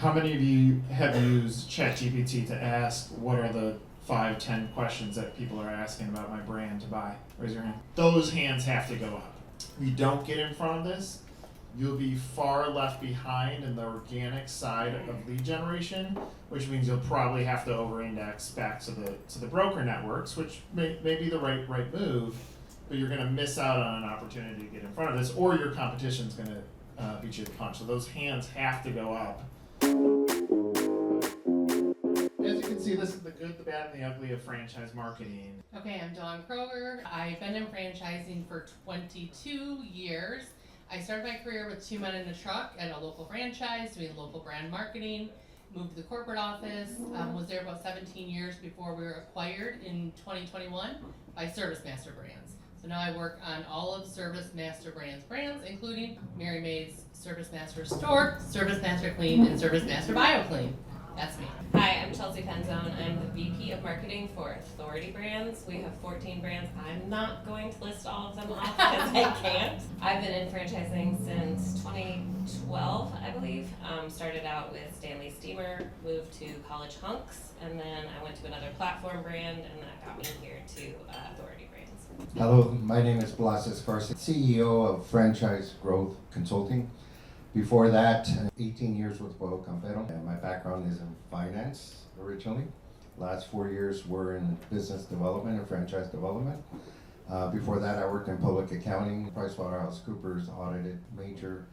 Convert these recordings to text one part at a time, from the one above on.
How many of you have used ChatGPT to ask what are the 5-10 questions that people are asking about my brand to buy? Raise your hand. Those hands have to go up. If you don't get in front of this, you'll be far left behind in the organic side of lead generation, which means you'll probably have to over-index back to the broker networks, which may be the right move, but you're going to miss out on an opportunity to get in front of this, or your competition's going to beat you to the punch. So those hands have to go up. As you can see, this is the good, the bad, and the ugly of franchise marketing. Okay, I'm Dawn Kroeger. I've been in franchising for 22 years. I started my career with 2 men in a truck at a local franchise doing local brand marketing, moved to the corporate office, was there about 17 years before we were acquired in 2021 by Service Master Brands. So now I work on all of Service Master Brands, including Mary May's Service Master Store, Service Master Clean, and Service Master BioClean. That's me. Hi, I'm Chelsea Penzone. I'm the VP of Marketing for Authority Brands. We have 14 brands. I'm not going to list all of them off because I can't. I've been in franchising since 2012, I believe. Started out with Stanley Steamer, moved to College Hunks, and then I went to another platform brand, and that got me here to Authority Brands. Hello, my name is Blas Escarcega, CEO of Franchise Growth Consulting. Before that, 18 years with Pueblo Campero, and my background is in finance originally. Last 4 years were in business development and franchise development. Before that, I worked in public accounting. PricewaterhouseCoopers audited major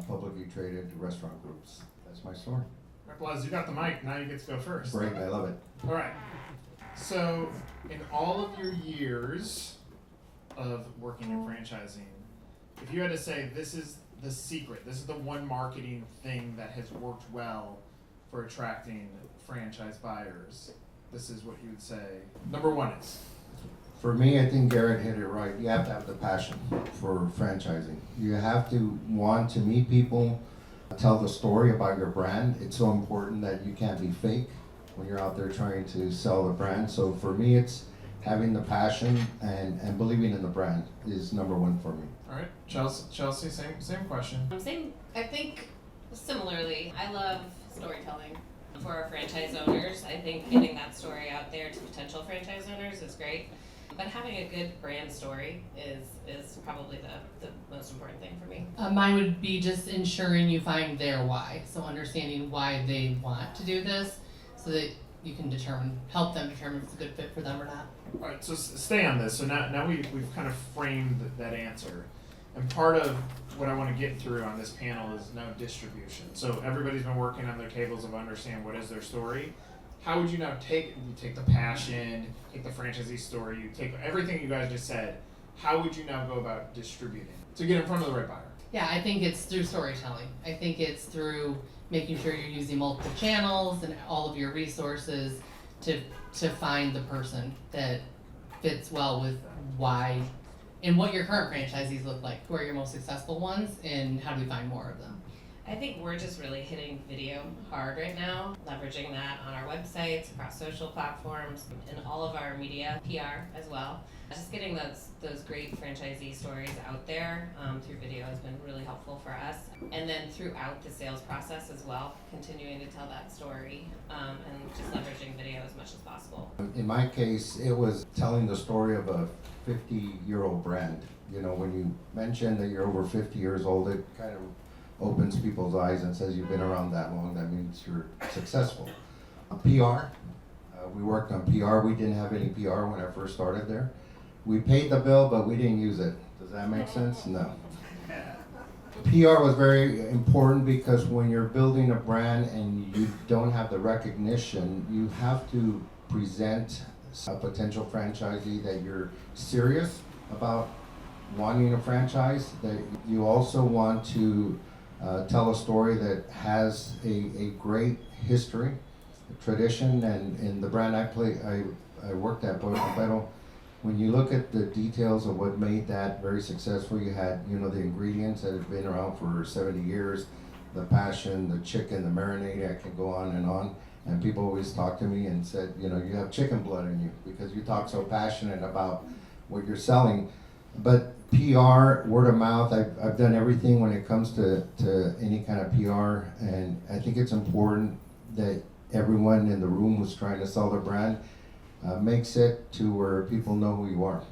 publicly traded restaurant groups. That's my story. All right, Blas, you got the mic. Now you get to go first. Great, I love it. All right. So, in all of your years of working in franchising, if you had to say this is the secret, this is the one marketing thing that has worked well for attracting franchise buyers, this is what you would say number one is? For me, I think Garrett hit it right. You have to have the passion for franchising. You have to want to meet people, tell the story about your brand. It's so important that you can't be fake when you're out there trying to sell the brand. So for me, it's having the passion and believing in the brand is number one for me. All right, Chelsea, same question. I think similarly, I love storytelling for our franchise owners. I think getting that story out there to potential franchise owners is great. But having a good brand story is probably the most important thing for me. Mine would be just ensuring you find their why. So understanding why they want to do this so that you can help them determine if it's a good fit for them or not. All right, so stay on this. So now we've kind of framed that answer. And part of what I want to get through on this panel is now distribution. So everybody's been working on their tables of understand what is their story. How would you now take the passion, take the franchisee story, you take everything you guys just said, how would you now go about distributing to get in front of the right buyer? Yeah, I think it's through storytelling. I think it's through making sure you're using multiple channels and all of your resources to find the person that fits well with why and what your current franchisees look like. Who are your most successful ones and how do we find more of them? I think we're just really hitting video hard right now, leveraging that on our websites, across social platforms, and all of our media, PR as well. Just getting those great franchisee stories out there through video has been really helpful for us. And then throughout the sales process as well, continuing to tell that story and just leveraging video as much as possible. In my case, it was telling the story of a 50-year-old brand. You know, when you mention that you're over 50 years old, it kind of opens people's eyes and says you've been around that long. That means you're successful. PR, we worked on PR. We didn't have any PR when I first started there. We paid the bill, but we didn't use it. Does that make sense? No. PR was very important because when you're building a brand and you don't have the recognition, you have to present a potential franchisee that you're serious about wanting a franchise, that you also want to tell a story that has a great history, a tradition, and in the brand I worked at, Pueblo Campero, when you look at the details of what made that very successful, you had, the ingredients that have been around for 70 years, the passion, the chicken, the marinade, I can go on, and people always talk to me and said, you have chicken blood in you because you talk so passionate about what you're selling. But PR, word of mouth. I've done everything when it comes to any kind of PR, and I think it's important that everyone in the room who's trying to sell their brand makes it to where people know who you are.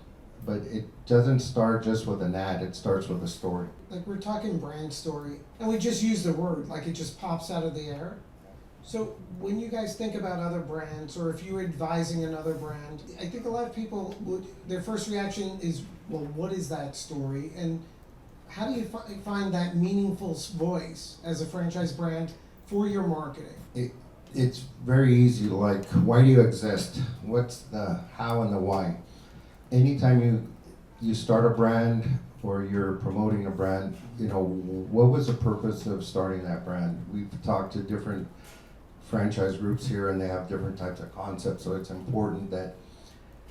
But it doesn't start just with an ad, it starts with a story. Like, we're talking brand story, and we just use the word, like it just pops out of the air. So when you guys think about other brands, or if you're advising another brand, I think a lot of people would, their first reaction is, well, what is that story? And how do you find that meaningful voice as a franchise brand for your marketing? It's very easy, like, why do you exist? What's the how and the why? Anytime you start a brand or you're promoting a brand, you know, what was the purpose of starting that brand? We've talked to different franchise groups here, and they have different types of concepts, so it's important that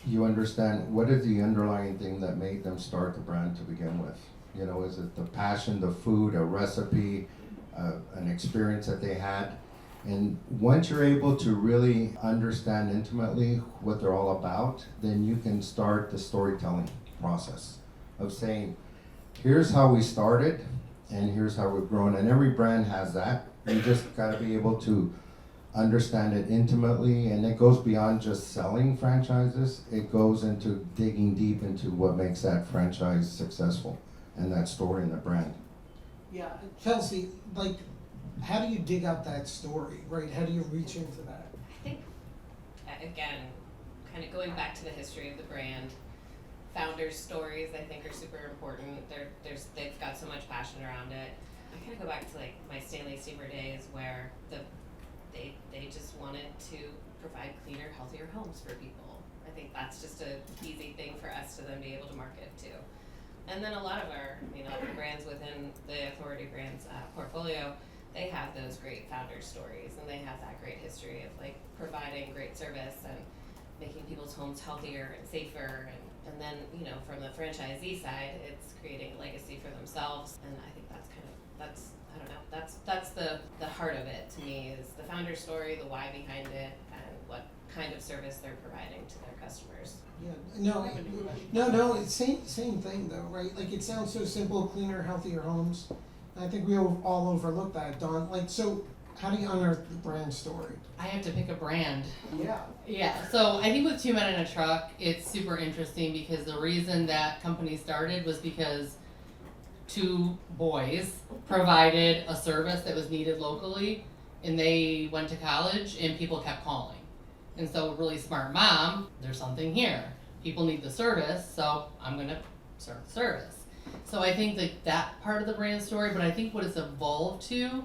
you understand what is the underlying thing that made them start the brand to begin with. You know, is it the passion, the food, a recipe, an experience that they had? And once you're able to really understand intimately what they're all about, then you can start the storytelling process of saying, here's how we started and here's how we've grown. And every brand has that. You just gotta be able to understand it intimately, and it goes beyond just selling franchises. It goes into digging deep into what makes that franchise successful and that story and the brand. Yeah, Chelsea, like, how do you dig up that story, right? How do you reach into that? I think, again, kind of going back to the history of the brand, founders' stories I think are super important. They've got so much passion around it. I kind of go back to like my Stanley Steamer days where they just wanted to provide cleaner, healthier homes for people. I think that's just an easy thing for us to then be able to market to. And then a lot of our, other brands within the Authority Brands portfolio, they have those great founder stories, and they have that great history of like providing great service and making people's homes healthier and safer. And then, from the franchisee side, it's creating a legacy for themselves. And I think that's the heart of it to me, is the founder story, the why behind it, and what kind of service they're providing to their customers. Yeah, no, it's same thing though, right? Like, it sounds so simple, cleaner, healthier homes. I think we all overlook that, Dawn. Like, so how do you unearth the brand story? I have to pick a brand. Yeah. So I think with 2 Men in a Truck, it's super interesting because the reason that company started was because 2 boys provided a service that was needed locally, and they went to college and people kept calling. And so, a really smart mom, there's something here. People need the service, so I'm gonna serve the service. So I think that part of the brand story, but I think what it's evolved to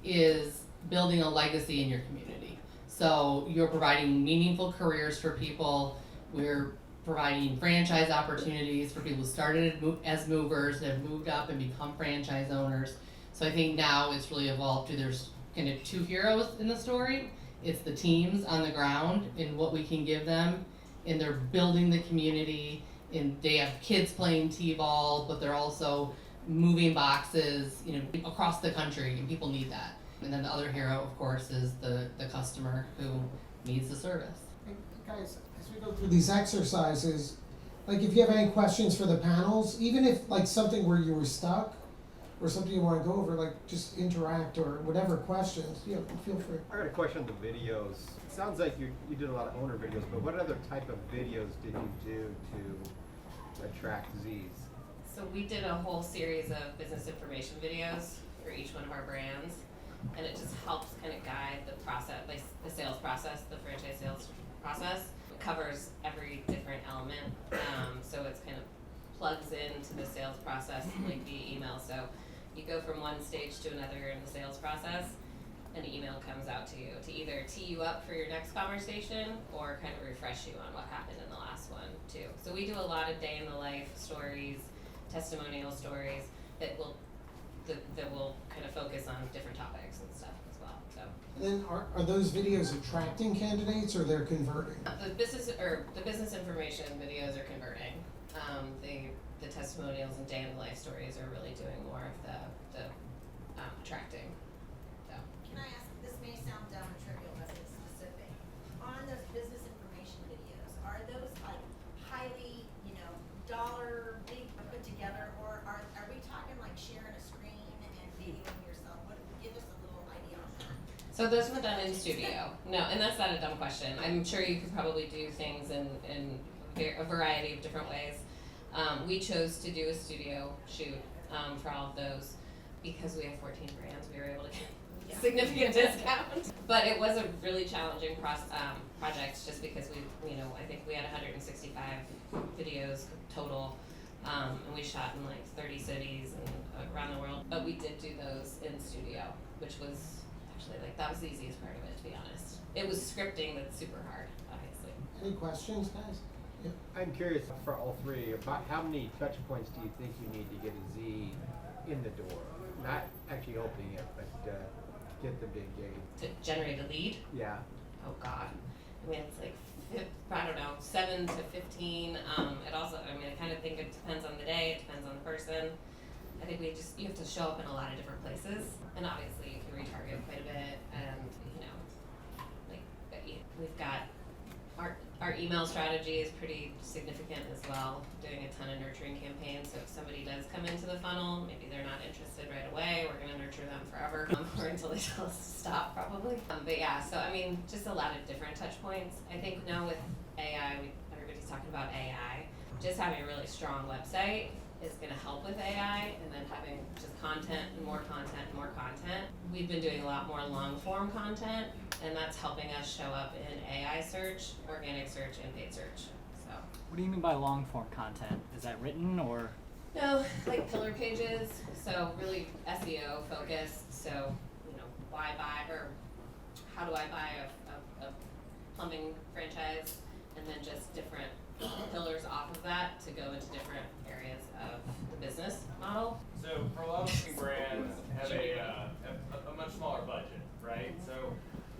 is building a legacy in your community. So you're providing meaningful careers for people. We're providing franchise opportunities for people who started as movers, that have moved up and become franchise owners. So I think now it's really evolved to, there's kind of 2 heroes in the story. It's the teams on the ground and what we can give them, and they're building the community, and they have kids playing t-ball, but they're also moving boxes, across the country, and people need that. And then the other hero, of course, is the customer who needs the service. Hey, guys, as we go through these exercises, like, if you have any questions for the panels, even if like something where you were stuck or something you want to go over, like, just interact or whatever questions, feel free. I got a question on the videos. It sounds like you did a lot of owner videos, but what other type of videos did you do to attract Z's? So we did a whole series of business information videos for each one of our brands, and it just helps kind of guide the process, like the sales process, the franchise sales process. It covers every different element, so it's kind of plugs into the sales process like via email. So you go from one stage to another in the sales process, an email comes out to you to either tee you up for your next conversation or kind of refresh you on what happened in the last one too. So we do a lot of day in the life stories, testimonial stories that will kind of focus on different topics and stuff as well. So. And then are those videos attracting candidates, or they're converting? The business information videos are converting. The testimonials and day in the life stories are really doing more of the attracting. So. Can I ask, this may sound dumb or trivial, but it's specific. On those business information videos, are those like highly, dollar, big put together So those were done in studio. No, and that's not a dumb question. I'm sure you could probably do things in a variety of different ways. We chose to do a studio shoot for all of those because we have 14 brands. We were able to get a significant discount. But it was a really challenging project just because I think we had 165 videos total. And we shot in like 30 cities and around the world. But we did do those in studio, which was actually that was the easiest part of it, to be honest. It was scripting that's super hard, obviously. Any questions, guys? Yep. I'm curious for all three, about how many touch points do you think you need to get a Z in the door? Not actually opening it, but get the big gig. To generate a lead? Yeah. Oh God. I mean, it's like, I don't know, 7 to 15. It also, I kind of think it depends on the day, it depends on the person. I think you have to show up in a lot of different places. And obviously you can retarget quite a bit. And, we've got our email strategy is pretty significant as well, doing a ton of nurturing campaigns. So if somebody does come into the funnel, maybe they're not interested right away, we're gonna nurture them forever, or until they tell us to stop probably. But yeah, so just a lot of different touch points. I think now with AI, everybody's talking about AI, just having a really strong website is gonna help with AI, and then having just content and more content and more content. We've been doing a lot more long form content, and that's helping us show up in AI search, organic search, and paid search. So. What do you mean by long form content? Is that written or? No, like pillar pages. So really SEO focused. So why buy or how do I buy a plumbing franchise, and then just different pillars off of that to go into different areas of the business model. So for a lot of brands have a much smaller budget, right? So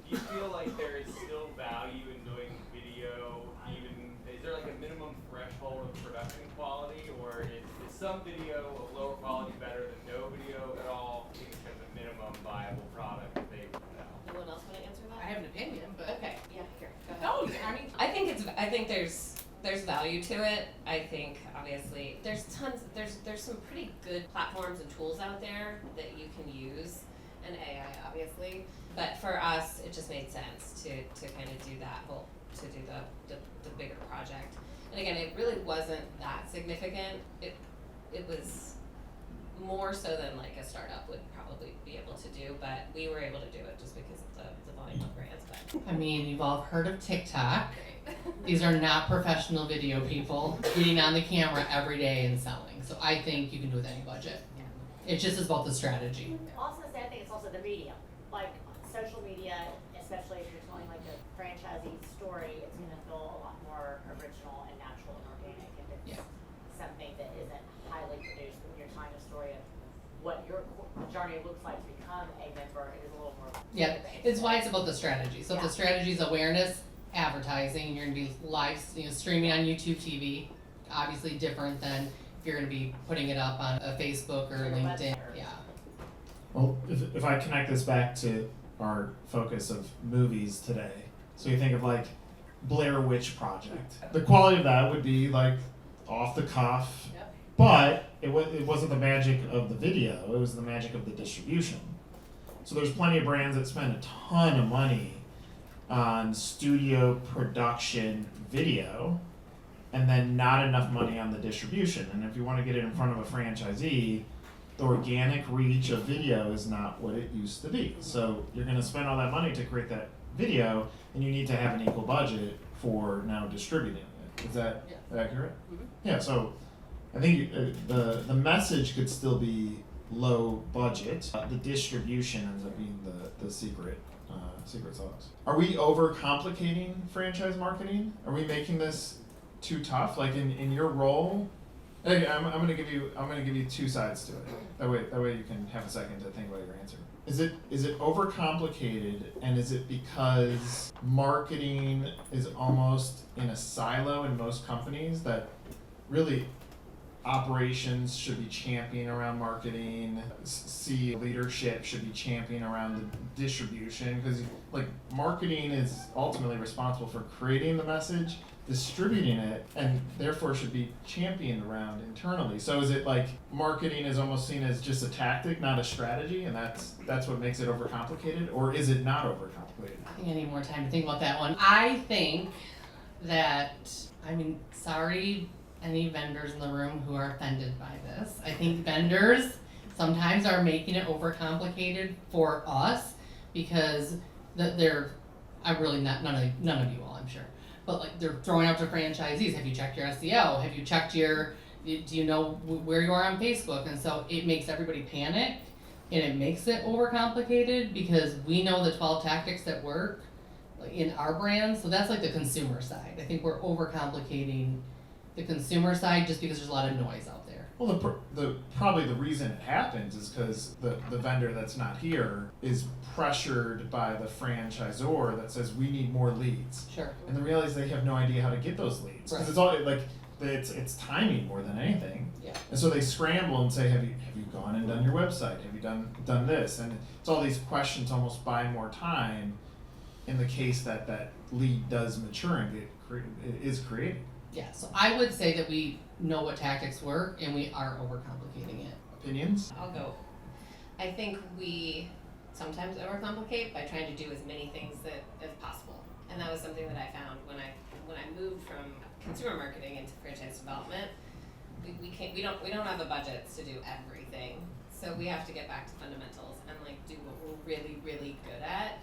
do you feel like there is still value in doing video? Even is there like a minimum threshold of production quality, or is some video of lower quality better than no video at all? I think it's kind of a minimum viable product that they put out. Anyone else want to answer that? I have an opinion, but Okay, yeah, here, go ahead. no, I mean, I think there's value to it. I think obviously there's some pretty good platforms and tools out there that you can use, and AI obviously. But for us, it just made sense to kind of do the bigger project. And again, it really wasn't that significant. It was more so than like a startup would probably be able to do, but we were able to do it just because of the volume of brands. But I mean, you've all heard of TikTok. These are not professional video people getting on the camera every day and selling. So I think you can do it with any budget. It's just about the strategy. Also, I think it's also the medium. Like social media, especially if you're telling like a franchisee story, it's going to feel a lot more original and natural and organic. If it's something that isn't highly produced, when you're telling a story of what your journey looks like to become a member, it is a little more. Yeah, it's why it's about the strategy. So if the strategy is awareness, advertising, you're going to be live, streaming on YouTube TV. Obviously different than if you're going to be putting it up on a Facebook or LinkedIn. Yeah. Well, if I connect this back to our focus of movies today, so you think of like Blair Witch Project. The quality of that would be like off the cuff, but it wasn't the magic of the video, it was the magic of the distribution. So there's plenty of brands that spend a ton of money on studio production video and then not enough money on the distribution. And if you want to get it in front of a franchisee, the organic reach of video is not what it used to be. So you're going to spend all that money to create that video, and you need to have an equal budget for now distributing it. Is that accurate? Mm-hmm. Yeah, so I think the message could still be low budget. The distribution ends up being the secret sauce. Are we overcomplicating franchise marketing? Are we making this too tough? Like in your role, I'm gonna give you two sides to it. That way you can have a second to think about your answer. Is it overcomplicated, and is it because marketing is almost in a silo in most companies that really operations should be championing around marketing, C leadership should be championing around the distribution, because like marketing is ultimately responsible for creating the message, distributing it, and therefore should be championed around internally. So is it like marketing is almost seen as just a tactic, not a strategy, and that's what makes it overcomplicated, or is it not overcomplicated? I think I need more time to think about that one. I think that, sorry, any vendors in the room who are offended by this. I think vendors sometimes are making it overcomplicated for us because they're, none of you all, I'm sure, but like they're throwing out to franchisees, have you checked your SEO? Have you checked do you know where you are on Facebook? And so it makes everybody panic and it makes it overcomplicated because we know the 12 tactics that work in our brand. So that's like the consumer side. I think we're overcomplicating the consumer side just because there's a lot of noise out there. Well, probably the reason it happens is because the vendor that's not here is pressured by the franchisor that says we need more leads. Sure. And the reality is they have no idea how to get those leads because it's all like it's timing more than anything. Yeah. And so they scramble and say, have you gone and done your website? Have you done this? And it's all these questions almost buy more time in the case that lead does mature and is created. Yeah, so I would say that we know what tactics work and we are overcomplicating it. Opinions? I'll go. I think we sometimes overcomplicate by trying to do as many things as possible. And that was something that I found when I moved from consumer marketing into franchise development. We don't have the budgets to do everything. So we have to get back to fundamentals and like do what we're really, really good at,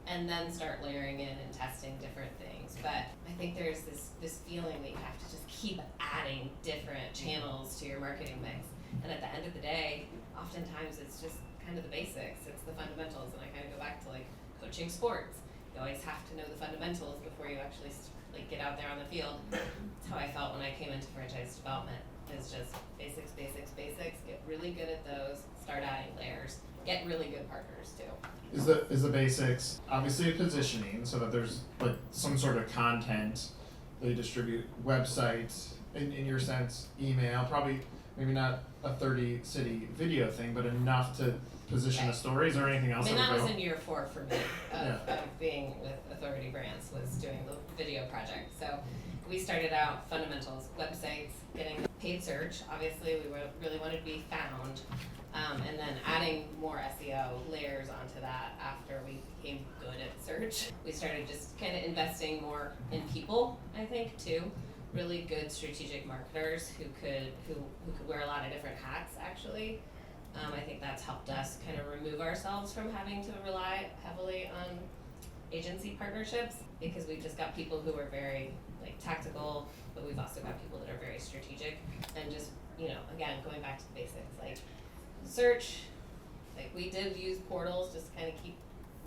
and then start layering in and testing different things. But I think there's this feeling that you have to just keep adding different channels to your marketing mix. And at the end of the day, oftentimes it's just kind of the basics. It's the fundamentals. And I kind of go back to like coaching sports. You always have to know the fundamentals before you actually like get out there on the field. That's how I felt when I came into franchise development. Is just basics, basics, basics. Get really good at those. Start adding layers. Get really good partners too. Is the basics obviously a positioning so that there's like some sort of content that you distribute, websites, in your sense, email, probably maybe not a 30-city video thing, but enough to position the stories or anything else. That was in year 4 for me of being with Authority Brands, was doing the video project. So we started out fundamentals, websites, getting paid search. Obviously, we really wanted to be found. And then adding more SEO layers onto that after we became good at search. We started just kind of investing more in people, I think, too. Really good strategic marketers who could wear a lot of different hats, actually. I think that's helped us kind of remove ourselves from having to rely heavily on agency partnerships, because we've just got people who are very like tactical, but we've also got people that are very strategic, and just, again, going back to the basics, like search, like we did use portals just to kind of keep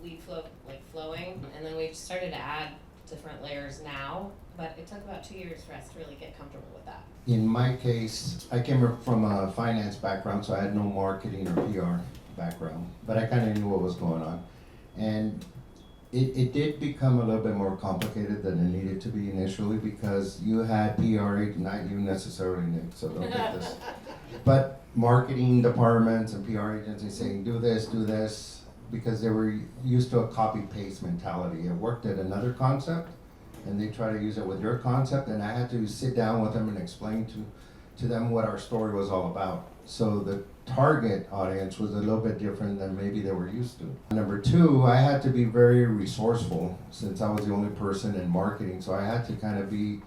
lead flow flowing, and then we've started to add different layers now, but it took about 2 years for us to really get comfortable with that. In my case, I came from a finance background, so I had no marketing or PR background, but I kind of knew what was going on. And it did become a little bit more complicated than it needed to be initially, because you had PR, not you necessarily, Nick, so don't take this. But marketing departments and PR agencies saying, do this, because they were used to a copy-paste mentality. It worked at another concept, and they try to use it with your concept, and I had to sit down with them and explain to them what our story was all about. So the target audience was a little bit different than maybe they were used to. Number 2, I had to be very resourceful, since I was the only person in marketing, so I had to kind of be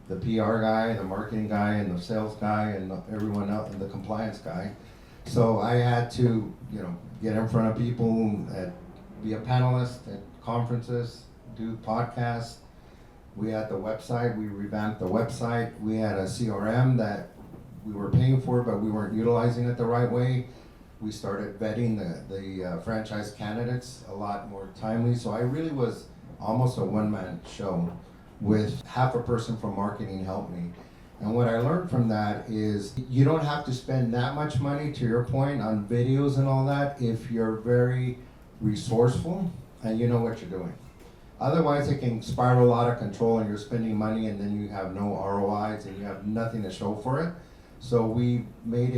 the PR guy, the marketing guy, and the sales guy, and everyone else, and the compliance guy. So I had to, get in front of people, be a panelist at conferences, do podcasts. We had the website, we revamped the website. We had a CRM that we were paying for, but we weren't utilizing it the right way. We started vetting the franchise candidates a lot more timely. So I really was almost a one-man show with half a person from marketing help me. And what I learned from that is you don't have to spend that much money, to your point, on videos and all that, if you're very resourceful and you know what you're doing. Otherwise, it can spiral out of control and you're spending money and then you have no ROIs and you have nothing to show for it. So we made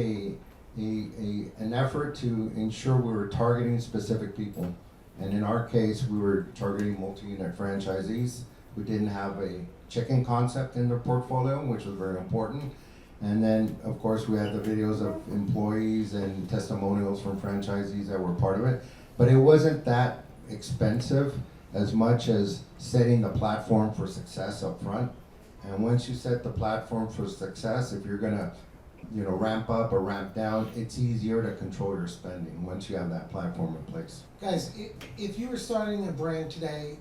an effort to ensure we were targeting specific people. And in our case, we were targeting multi-unit franchisees who didn't have a chicken concept in their portfolio, which was very important. And then, of course, we had the videos of employees and testimonials from franchisees that were part of it. But it wasn't that expensive as much as setting the platform for success up front. And once you set the platform for success, if you're gonna, ramp up or ramp down, it's easier to control your spending once you have that platform in place. Guys, if you were starting a brand today,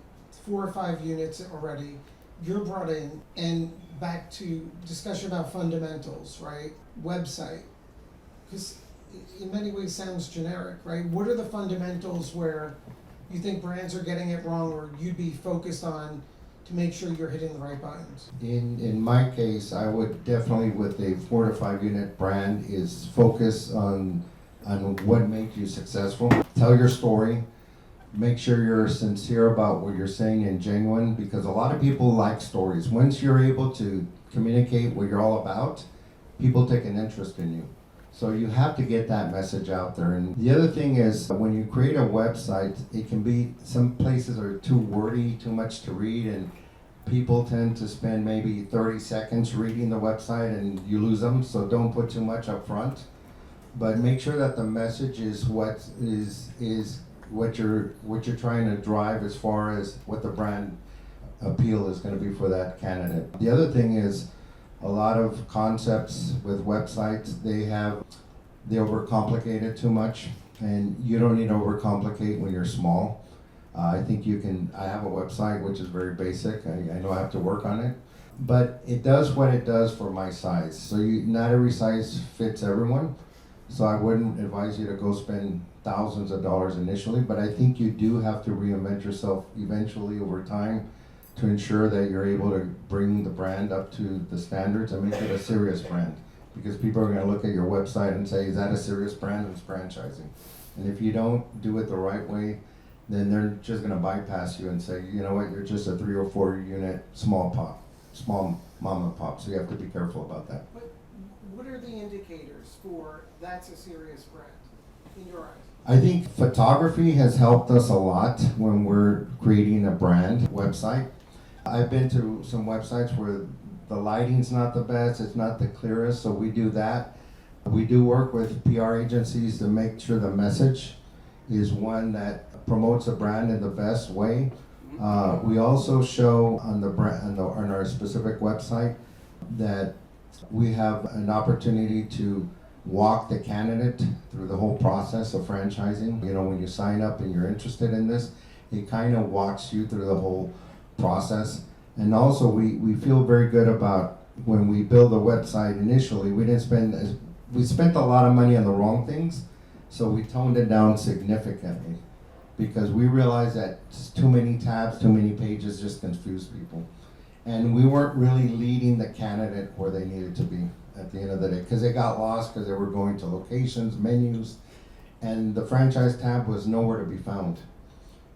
4 or 5 units already, you're brought in, and back to discussion about fundamentals, right? Website, because in many ways sounds generic, right? What are the fundamentals where you think brands are getting it wrong, or you'd be focused on to make sure you're hitting the right buttons? In my case, I would definitely, with a 4 to 5 unit brand, is focus on what made you successful. Tell your story. Make sure you're sincere about what you're saying and genuine, because a lot of people like stories. Once you're able to communicate what you're all about, people take an interest in you. So you have to get that message out there. And the other thing is, when you create a website, it can be, some places are too wordy, too much to read, and people tend to spend maybe 30 seconds reading the website and you lose them, so don't put too much up front. But make sure that the message is what you're trying to drive as far as what the brand appeal is going to be for that candidate. The other thing is, a lot of concepts with websites, they overcomplicate it too much, and you don't need to overcomplicate when you're small. I think I have a website which is very basic. I know I have to work on it, but it does what it does for my size. So not every size fits everyone. So I wouldn't advise you to go spend thousands of dollars initially, but I think you do have to reinvent yourself eventually over time to ensure that you're able to bring the brand up to the standards and make it a serious brand. Because people are going to look at your website and say, is that a serious brand? It's franchising. And if you don't do it the right way, then they're just going to bypass you and say, you know what, you're just a 3 or 4 unit small mom and pop. So you have to be careful about that. But what are the indicators for that's a serious brand in your eyes? I think photography has helped us a lot when we're creating a brand website. I've been to some websites where the lighting's not the best, it's not the clearest, so we do that. We do work with PR agencies to make sure the message is one that promotes the brand in the best way. We also show on our specific website that we have an opportunity to walk the candidate through the whole process of franchising. When you sign up and you're interested in this, it kind of walks you through the whole process. And also we feel very good about when we build a website initially, we spent a lot of money on the wrong things, so we toned it down significantly because we realized that too many tabs, too many pages just confuse people. And we weren't really leading the candidate where they needed to be at the end of the day, because they got lost because they were going to locations, menus, and the franchise tab was nowhere to be found.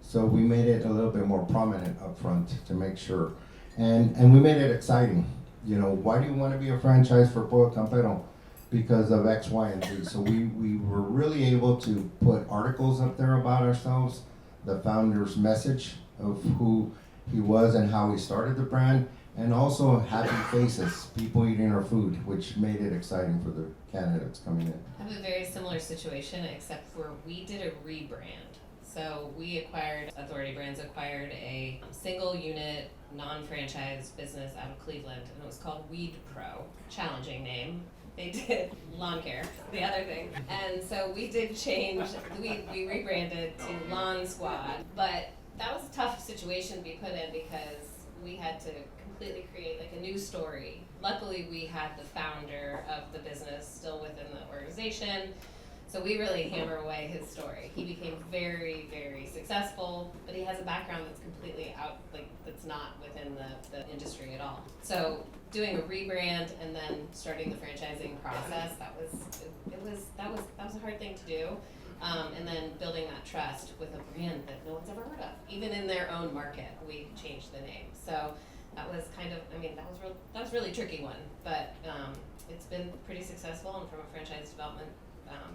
So we made it a little bit more prominent up front to make sure. And we made it exciting. Why do you want to be a franchise for Pollo Campero? Because of X, Y, and Z. So we were really able to put articles up there about ourselves, the founder's message of who he was and how he started the brand, and also happy faces, people eating our food, which made it exciting for the candidates coming in. I have a very similar situation, except for we did a rebrand. So Authority Brands acquired a single unit, non-franchise business out of Cleveland, and it was called Weed Pro. Challenging name. They did lawn care, the other thing. And so we did change, we rebranded to Lawn Squad, but that was a tough situation to be put in because we had to completely create like a new story. Luckily, we had the founder of the business still within the organization, so we really hammer away his story. He became very, very successful, but he has a background that's completely out, that's not within the industry at all. So doing a rebrand and then starting the franchising process, that was a hard thing to do. And then building that trust with a brand that no one's ever heard of. Even in their own market, we changed the name. So that was that was really tricky one. But it's been pretty successful, and from a franchise development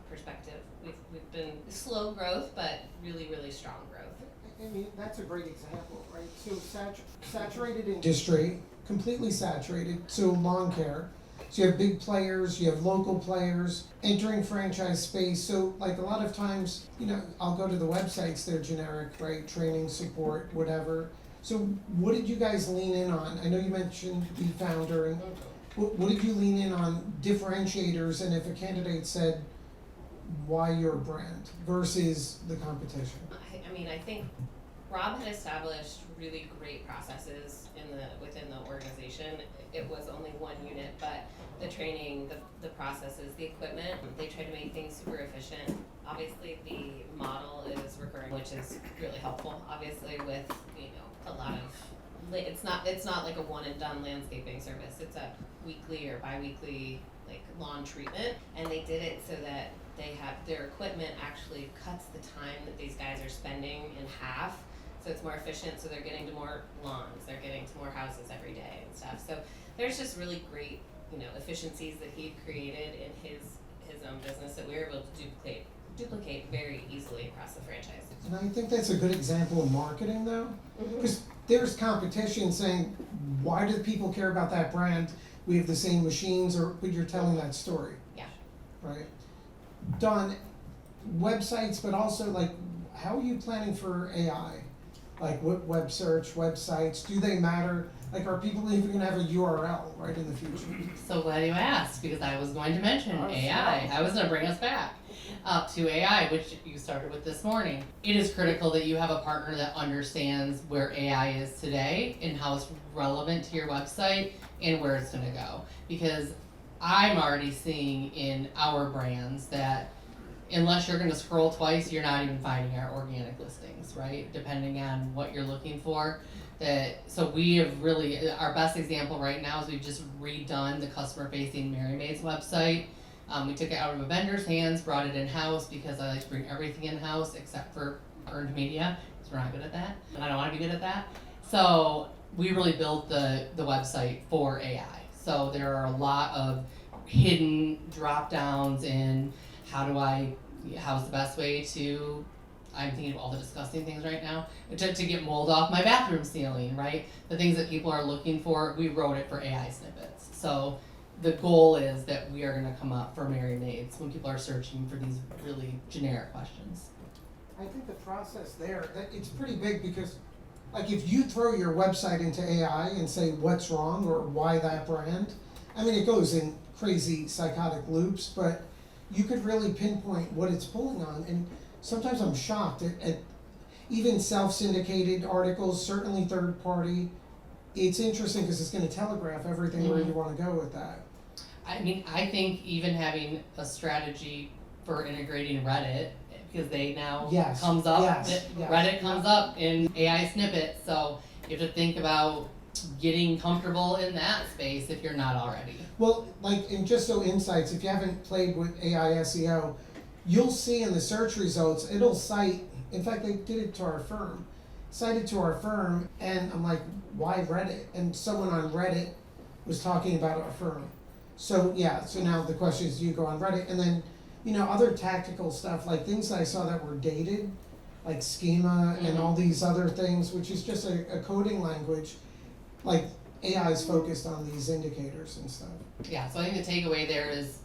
perspective, we've been slow growth, but really, really strong growth. I mean, that's a great example, right? So saturated industry, completely saturated, so lawn care. So you have big players, you have local players entering franchise space. So like a lot of times, you know, I'll go to the websites, they're generic, right? Training, support, whatever. So what did you guys lean in on? I know you mentioned the founder, and what did you lean in on differentiators, and if a candidate said why your brand versus the competition? I mean, I think Rob had established really great processes within the organization. It was only one unit, but the training, the processes, the equipment, they tried to make things super efficient. Obviously, the model is recurring, which is really helpful. Obviously, with a lot of, it's not like a one and done landscaping service. It's a weekly or bi-weekly lawn treatment, and they did it so that they have their equipment actually cuts the time that these guys are spending in half. So it's more efficient, so they're getting to more lawns, they're getting to more houses every day and stuff. So there's just really great, efficiencies that he'd created in his own business that we were able to duplicate very easily across the franchise. And I think that's a good example of marketing, though, because there's competition saying, why do people care about that brand? We have the same machines, but you're telling that story. Yeah. Right. Don, websites, but also how are you planning for AI? Like what web search, websites, do they matter? Like, are people even gonna have a URL right in the future? So glad you asked, because I was going to mention AI. I was gonna bring us back up to AI, which you started with this morning. It is critical that you have a partner that understands where AI is today and how it's relevant to your website and where it's gonna go. Because I'm already seeing in our brands that unless you're gonna scroll twice, you're not even finding our organic listings, right? Depending on what you're looking for. So we have really, our best example right now is we've just redone the customer-facing Mary Maid's website. We took it out of a vendor's hands, brought it in-house because I like to bring everything in-house except for earned media, because we're not good at that, and I don't want to be good at that. So we really built the website for AI. So there are a lot of hidden drop-downs in how's the best way to, I'm thinking of all the disgusting things right now, to get mold off my bathroom ceiling, right? The things that people are looking for, we wrote it for AI snippets. So the goal is that we are gonna come up for Mary Maids when people are searching for these really generic questions. I think the process there, it's pretty big because if you throw your website into AI and say what's wrong or why that brand, I mean, it goes in crazy psychotic loops, but you could really pinpoint what it's pulling on. And sometimes I'm shocked at even self-syndicated articles, certainly third party. It's interesting because it's going to telegraph everything where you want to go with that. I mean, I think even having a strategy for integrating Reddit, because they now comes up, Reddit comes up in AI snippets, so you have to think about getting comfortable in that space if you're not already. Well, and just so insights, if you haven't played with AI SEO, you'll see in the search results, it'll cite, in fact, they did it to our firm, cited to our firm, and I'm like, why Reddit? And someone on Reddit was talking about our firm. So so now the question is, do you go on Reddit? And then, other tactical stuff, like things that I saw that were dated, like schema and all these other things, which is just a coding language, like AI is focused on these indicators and stuff. Yeah, so I think the takeaway there is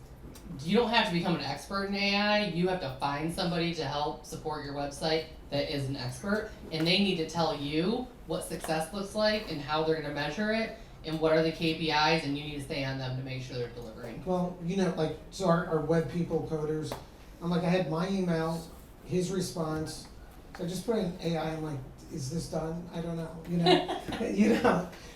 you don't have to become an expert in AI, you have to find somebody to help support your website that is an expert, and they need to tell you what success looks like and how they're gonna measure it and what are the KPIs, and you need to stay on them to make sure they're delivering. Well, so our web people, coders, I had my email, his response, so I just put in AI, I'm like, is this done? I don't know,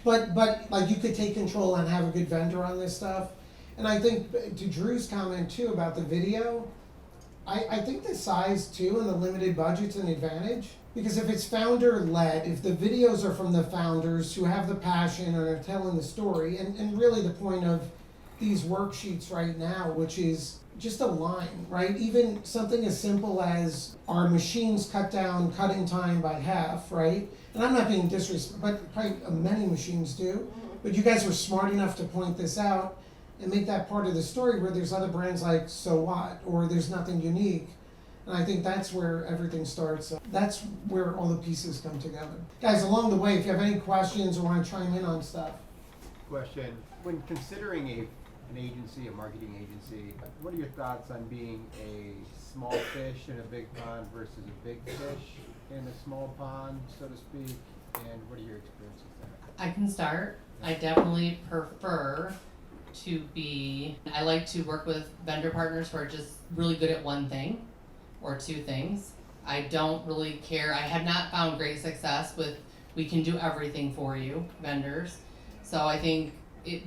But you could take control and have a good vendor on this stuff. And I think to Drew's comment too about the video, I think the size too and the limited budget's an advantage. Because if it's founder led, if the videos are from the founders who have the passion and are telling the story, and really the point of these worksheets right now, which is just a line, right? Even something as simple as our machines cut down cutting time by half, right? And I'm not being disrespectful, but probably many machines do. But you guys were smart enough to point this out. and make that part of the story where there's other brands like So What, or there's nothing unique. And I think that's where everything starts. That's where all the pieces come together. Guys, along the way, if you have any questions or want to chime in on stuff. Question, when considering an agency, a marketing agency, what are your thoughts on being a small fish in a big pond versus a big fish in a small pond, so to speak? And what are your experiences there? I can start. I definitely prefer to be, I like to work with vendor partners who are just really good at one thing or two things. I don't really care. I have not found great success with we can do everything for you vendors. So I think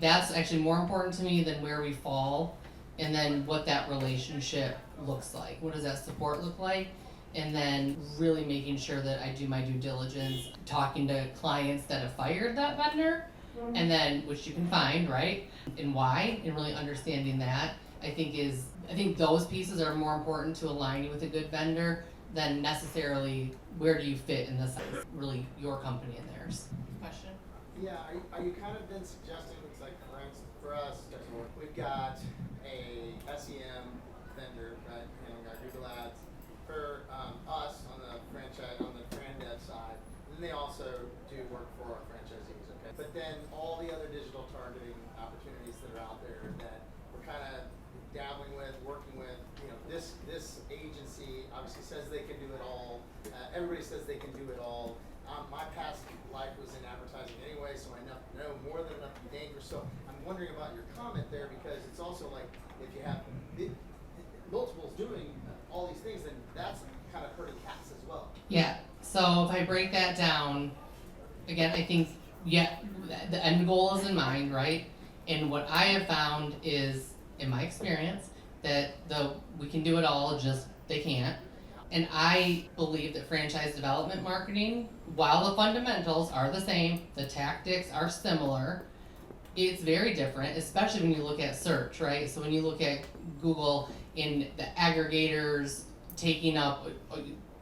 that's actually more important to me than where we fall, and then what that relationship looks like. What does that support look like? And then really making sure that I do my due diligence, talking to clients that have fired that vendor, and then, which you can find, right? And why, and really understanding that, I think those pieces are more important to aligning with a good vendor than necessarily where do you fit in this, really your company and theirs. Question? Yeah, are you kind of been suggesting, it's like for instance, for us, we've got a SEM vendor, right, and we got Google Ads, for us on the franchise, on the brand dev side, and then they also do work for our franchisees, okay? But then all the other digital targeting opportunities that are out there that we're kind of dabbling with, working with, you know, this agency obviously says they can do it all. Everybody says they can do it all. My past life was in advertising anyway, so I know more than enough to be dangerous. So I'm wondering about your comment there, because it's also like if you have multiples doing all these things, then that's kind of herding cats as well. Yeah, so if I break that down, again, I think, yeah, the end goal is in mind, right? And what I have found is, in my experience, that we can do it all, just they can't. And I believe that franchise development marketing, while the fundamentals are the same, the tactics are similar, it's very different, especially when you look at search, right? So when you look at Google and the aggregators taking up,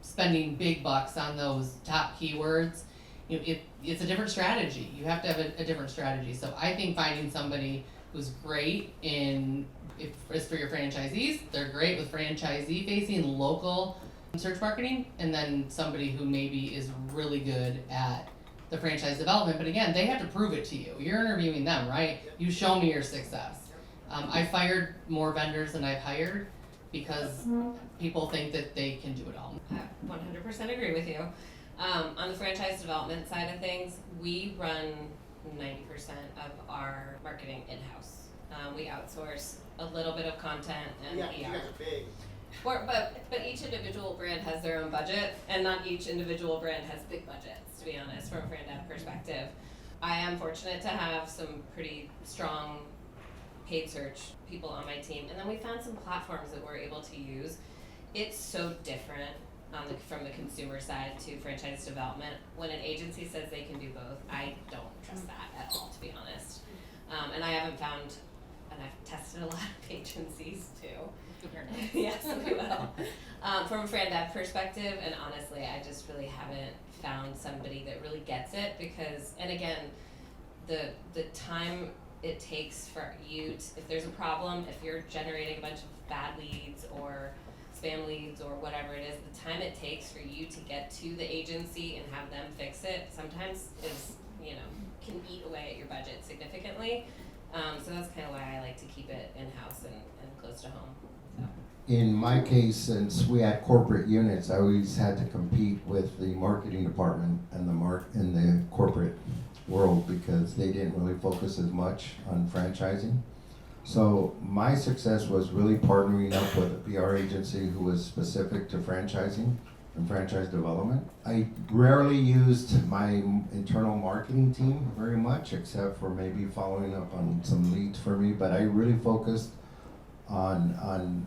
spending big bucks on those top keywords, you know, it's a different strategy. You have to have a different strategy. So I think finding somebody who's great in, if it's for your franchisees, they're great with franchisee facing local search marketing, and then somebody who maybe is really good at the franchise development. But again, they have to prove it to you. You're interviewing them, right? You show me your success. I fired more vendors than I've hired because people think that they can do it all. I 100% agree with you. On the franchise development side of things, we run 90% of our marketing in-house. We outsource a little bit of content and Yeah, PR. you guys are big. But each individual brand has their own budget, and not each individual brand has big budgets, to be honest, from a brand ad perspective. I am fortunate to have some pretty strong paid search people on my team, and then we found some platforms that we're able to use. It's so different from the consumer side to franchise development. When an agency says they can do both, I don't trust that at all, to be honest. And I haven't found, and I've tested a lot of agencies too. Yes, we will. From a brand ad perspective, and honestly, I just really haven't found somebody that really gets it, because, and again, the time it takes for you to, if there's a problem, if you're generating a bunch of bad leads or spam leads or whatever it is, the time it takes for you to get to the agency and have them fix it sometimes is, can eat away at your budget significantly. So that's kind of why I like to keep it in-house and close to home. So. In my case, since we had corporate units, I always had to compete with the marketing department and in the corporate world, because they didn't really focus as much on franchising. So my success was really partnering up with a PR agency who was specific to franchising and franchise development. I rarely used my internal marketing team very much, except for maybe following up on some leads for me, but I really focused on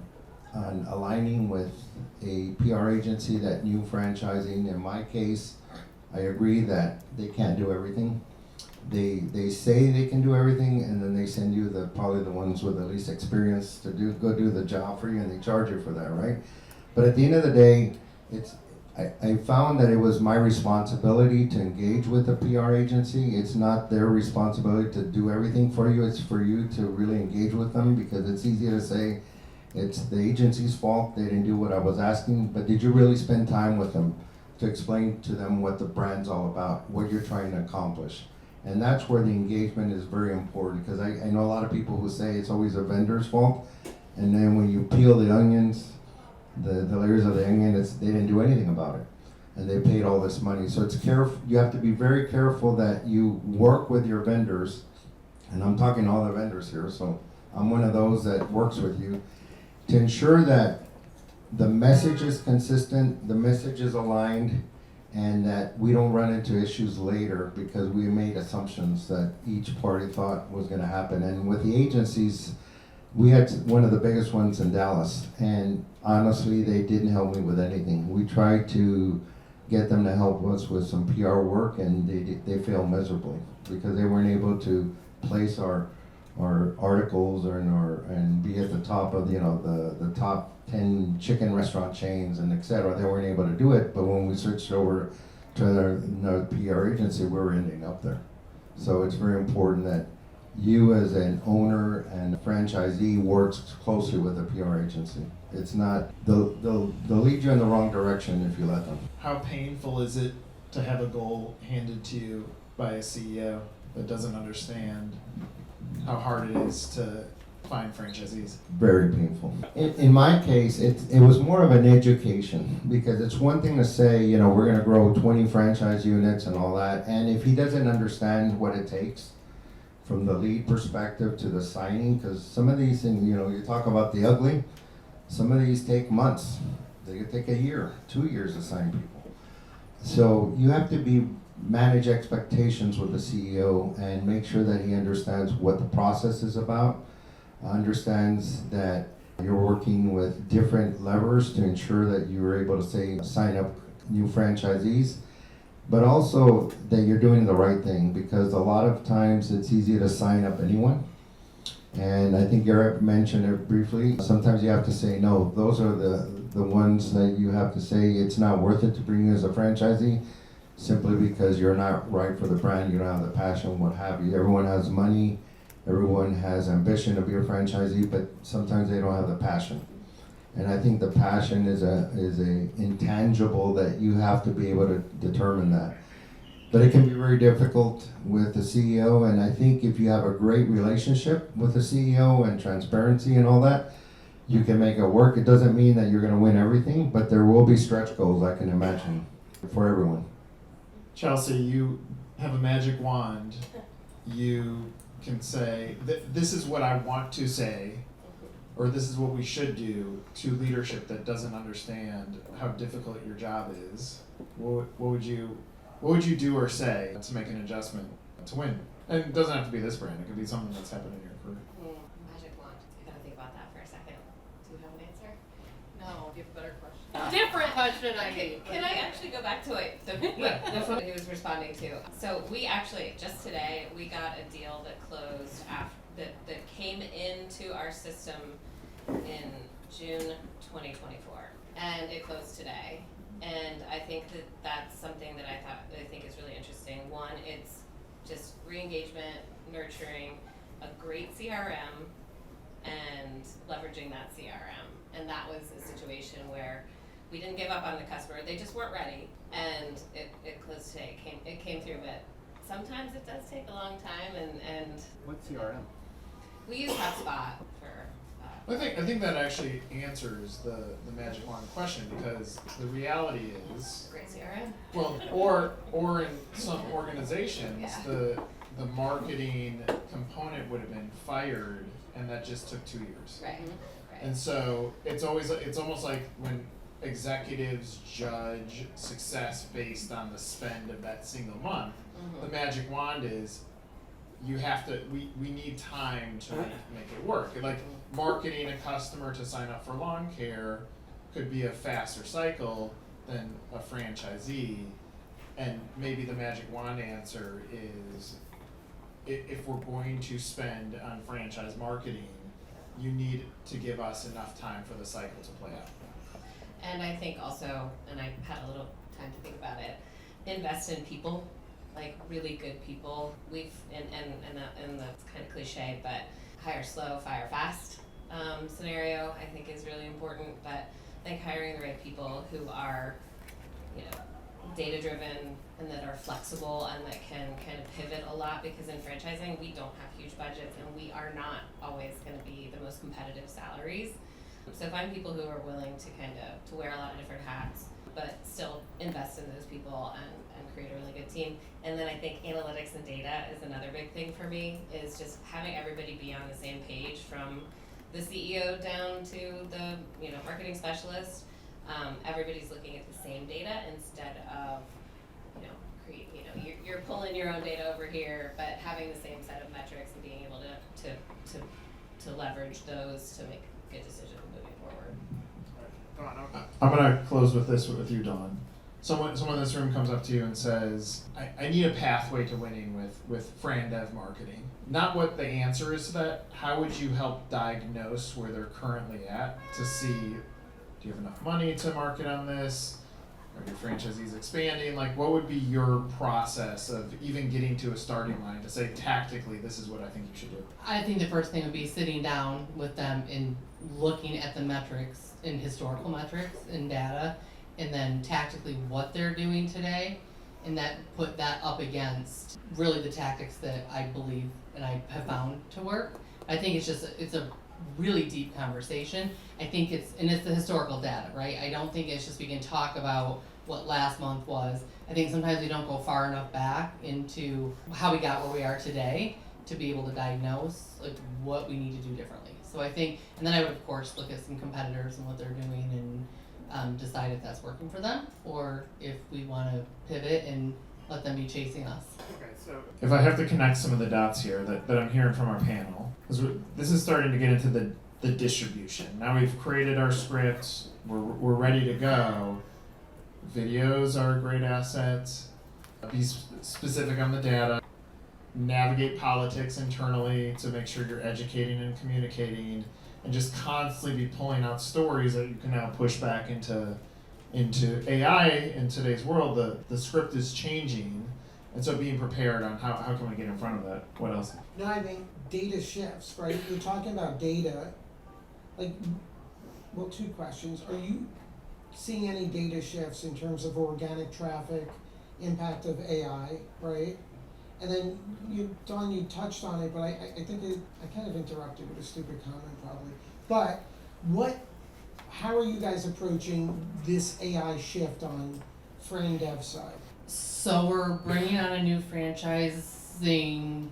aligning with a PR agency that knew franchising. In my case, I agree that they can't do everything. They say they can do everything, and then they send you probably the ones with the least experience to go do the job for you, and they charge you for that, right? But at the end of the day, I found that it was my responsibility to engage with the PR agency. It's not their responsibility to do everything for you. It's for you to really engage with them, because it's easy to say it's the agency's fault, they didn't do what I was asking, but did you really spend time with them to explain to them what the brand's all about, what you're trying to accomplish? And that's where the engagement is very important, because I know a lot of people who say it's always a vendor's fault, and then when you peel the onions, the layers of the onion, they didn't do anything about it, and they paid all this money. So you have to be very careful that you work with your vendors, and I'm talking to all the vendors here, so I'm one of those that works with you, to ensure that the message is consistent, the message is aligned, and that we don't run into issues later because we made assumptions that each party thought was gonna happen. And with the agencies, we had one of the biggest ones in Dallas, and honestly, they didn't help me with anything. We tried to get them to help us with some PR work, and they failed miserably because they weren't able to place our articles and be at the top of the top 10 chicken restaurant chains and etc. They weren't able to do it, but when we switched over to another PR agency, we were ending up there. So it's very important that you as an owner and a franchisee works closely with a PR agency. It's not, they'll lead you in the wrong direction if you let them. How painful is it to have a goal handed to you by a CEO that doesn't understand how hard it is to find franchisees? Very painful. In my case, it was more of an education, because it's one thing to say, we're gonna grow 20 franchise units and all that, and if he doesn't understand what it takes from the lead perspective to the signing, because some of these things, you talk about the ugly, some of these take months. They could take a year, 2 years to sign people. So you have to manage expectations with the CEO and make sure that he understands what the process is about, understands that you're working with different levers to ensure that you're able to sign up new franchisees, but also that you're doing the right thing, because a lot of times it's easy to sign up anyone. And I think Garrett mentioned it briefly. Sometimes you have to say no. Those are the ones that you have to say it's not worth it to bring you as a franchisee, simply because you're not right for the brand, you don't have the passion, what have you. Everyone has money, everyone has ambition to be a franchisee, but sometimes they don't have the passion. And I think the passion is a intangible that you have to be able to determine that. But it can be very difficult with the CEO, and I think if you have a great relationship with the CEO and transparency and all that, you can make it work. It doesn't mean that you're gonna win everything, but there will be stretch goals, I can imagine, for everyone. Chelsea, you have a magic wand. You can say, this is what I want to say, or this is what we should do, to leadership that doesn't understand how difficult your job is. What would you do or say to make an adjustment to win? And it doesn't have to be this brand, it could be something that's happened in your career. Magic wand. I gotta think about that for a second. Do you have an answer? No, give a better question. Different question, I mean. Can I actually go back to what he was responding to? So we actually, just today, we got a deal that closed that came into our system in June 2024, and it closed today. And I think that's something that I think is really interesting. One, it's just re-engagement, nurturing a great CRM, and leveraging that CRM. And that was a situation where we didn't give up on the customer; they just weren't ready. And it closed today. It came through, but sometimes it does take a long time. And What's CRM? we use HubSpot for. I think that actually answers the magic wand question, because the reality is, Great CRM. well, or in some organizations, Yeah. the marketing component would have been fired, and that just took 2 years. Right. Right. And so it's almost like when executives judge success based on the spend of that single month, the magic wand is we need time to make it work. Like marketing a customer to sign up for lawn care could be a faster cycle than a franchisee, and maybe the magic wand answer is if we're going to spend on franchise marketing, you need to give us enough time for the cycle to play out. And I think also, and I had a little time to think about it, invest in people, like really good people. And that's kind of cliche, but hire slow, fire fast scenario I think is really important. But I think hiring the right people who are, data driven and that are flexible and that can kind of pivot a lot, because in franchising we don't have huge budgets and we are not always going to be the most competitive salaries. So find people who are willing to wear a lot of different hats, but still invest in those people and create a really good team. And then I think analytics and data is another big thing for me, is just having everybody be on the same page, from the CEO down to the marketing specialist. Everybody's looking at the same data instead of you're pulling your own data over here, but having the same set of metrics and being able to leverage those to make good decisions moving forward. I'm gonna close with this with you, Dawn. Someone in this room comes up to you and says, I need a pathway to winning with Fran Dev marketing. Not what the answer is to that. How would you help diagnose where they're currently at to see, do you have enough money to market on this? Are your franchisees expanding? Like, what would be your process of even getting to a starting line to say tactically, this is what I think you should do? I think the first thing would be sitting down with them and looking at the metrics, in historical metrics and data, and then tactically what they're doing today, and that put that up against really the tactics that I believe and I have found to work. I think it's a really deep conversation. I think it's the historical data, right? I don't think it's just we can talk about what last month was. I think sometimes we don't go far enough back into how we got where we are today to be able to diagnose like what we need to do differently. So I think, and then I would of course look at some competitors and what they're doing and decide if that's working for them or if we want to pivot and let them be chasing us. Okay, so if I have to connect some of the dots here that I'm hearing from our panel, this is starting to get into the distribution. Now we've created our scripts, we're ready to go. Videos are a great asset. Be specific on the data. Navigate politics internally to make sure you're educating and communicating, and just constantly be pulling out stories that you can now push back into AI in today's world. The script is changing, and so being prepared on how can we get in front of that. What else? No, I mean, data shifts, right? You're talking about data, two questions. Are you seeing any data shifts in terms of organic traffic, impact of AI, right? And then Dawn, you touched on it, but I think I kind of interrupted with a stupid comment probably. But how are you guys approaching this AI shift on Fran Dev side? So we're bringing on a new franchising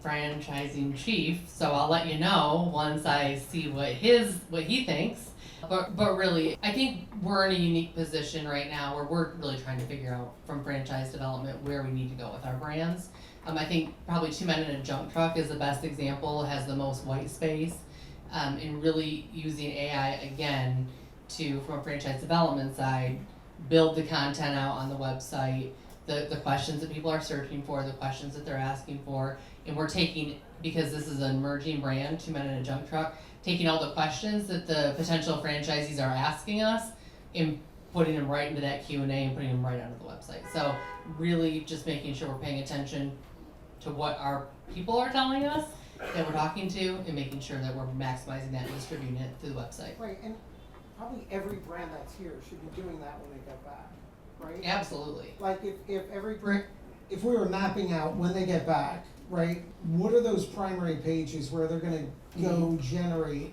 chief. So I'll let you know once I see what he thinks. But really, I think we're in a unique position right now where we're really trying to figure out from franchise development where we need to go with our brands. I think probably 2 Men in a Junk Truck is the best example, has the most white space, and really using AI again to, from a franchise development side, build the content out on the website, the questions that people are searching for, the questions that they're asking for, and we're taking, because this is an emerging brand, 2 Men in a Junk Truck, taking all the questions that the potential franchisees are asking us and putting them right into that Q&A and putting them right onto the website. So really just making sure we're paying attention to what our people are telling us that we're talking to, and making sure that we're maximizing that and distributing it through the website. Right, and probably every brand that's here should be doing that when they get back, right? Absolutely. Like if every brand, if we were mapping out when they get back, right, what are those primary pages where they're gonna go generate,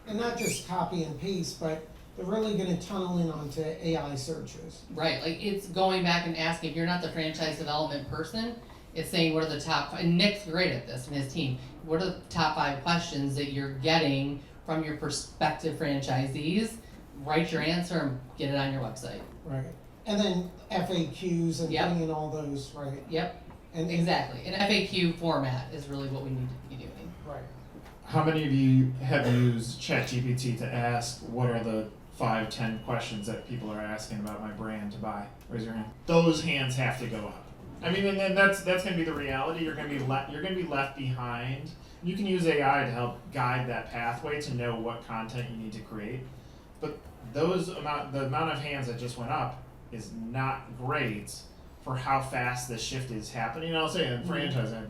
and not just copy and paste, but they're really gonna tunnel in onto AI searches. Right, like it's going back and asking, if you're not the franchise development person, it's saying what are the top, and Nick's great at this and his team, what are the top 5 questions that you're getting from your prospective franchisees? Write your answer and get it on your website. Right, and then FAQs and Yep. putting in all those, right? Yep, And exactly. An FAQ format is really what we need to be doing. Right. How many of you have used ChatGPT to ask what are the 5-10 questions that people are asking about my brand to buy? Raise your hand. Those hands have to go up. I mean, and then that's going to be the reality. You're going to be left behind. You can use AI to help guide that pathway to know what content you need to create. But the amount of hands that just went up is not great for how fast this shift is happening. And I'll say in franchising, I've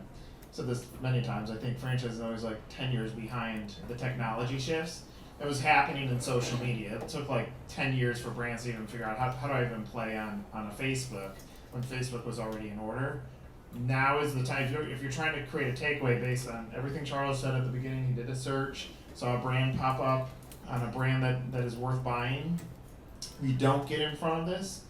said this many times, I think franchising is always like 10 years behind the technology shifts. It was happening in social media. It took like 10 years for brands to even figure out how do I even play on a Facebook when Facebook was already in order. Now is the time, if you're trying to create a takeaway based on everything Charles said at the beginning, he did a search, saw a brand pop up on a brand that is worth buying. We don't get in front of this,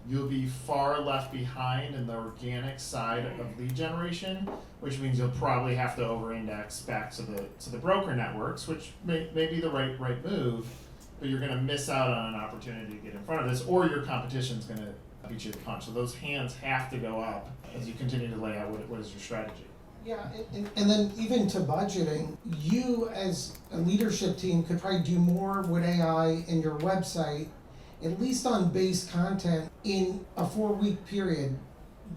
you'll be far left behind in the organic side of lead generation, which means you'll probably have to over-index back to the broker networks, which may be the right move, but you're going to miss out on an opportunity to get in front of this, or your competition's going to beat you to the punch. So those hands have to go up as you continue to lay out what is your strategy. Yeah, and then even to budgeting, you as a leadership team could probably do more with AI in your website, at least on base content, in a 4-week period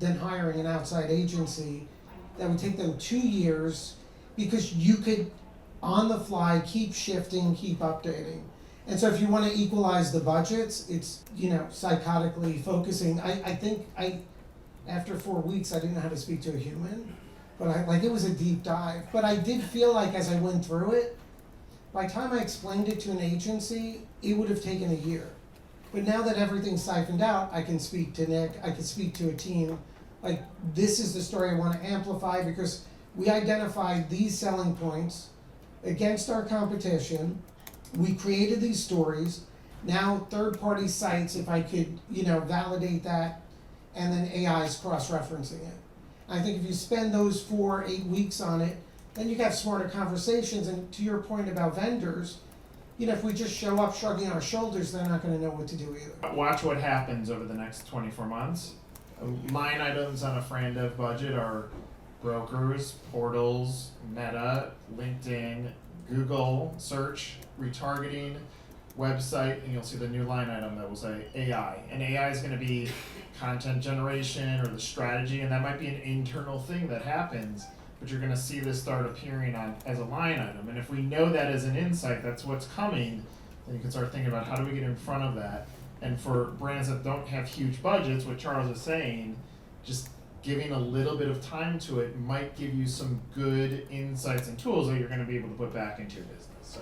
than hiring an outside agency that would take them 2 years, because you could, on the fly, keep shifting, keep updating. And so if you want to equalize the budgets, it's, psychotically focusing. I think after 4 weeks, I didn't know how to speak to a human, but it was a deep dive. But I did feel like as I went through it, by the time I explained it to an agency, it would have taken a year. But now that everything's siphoned out, I can speak to Nick, I can speak to a team. This is the story I want to amplify, because we identified these selling points against our competition. We created these stories. Now third-party sites, if I could, validate that, and then AI is cross-referencing it. I think if you spend those 4-8 weeks on it, then you have smarter conversations. And to your point about vendors, if we just show up shrugging our shoulders, they're not going to know what to do either. Watch what happens over the next 24 months. Line items on a FranDev budget are brokers, portals, Meta, LinkedIn, Google search, retargeting, website, and you'll see the new line item that will say AI. And AI is going to be content generation or the strategy, and that might be an internal thing that happens, but you're going to see this start appearing as a line item. And if we know that as an insight, that's what's coming, then you can start thinking about how do we get in front of that. And for brands that don't have huge budgets, what Charles is saying, just giving a little bit of time to it might give you some good insights and tools that you're going to be able to put back into your business. So.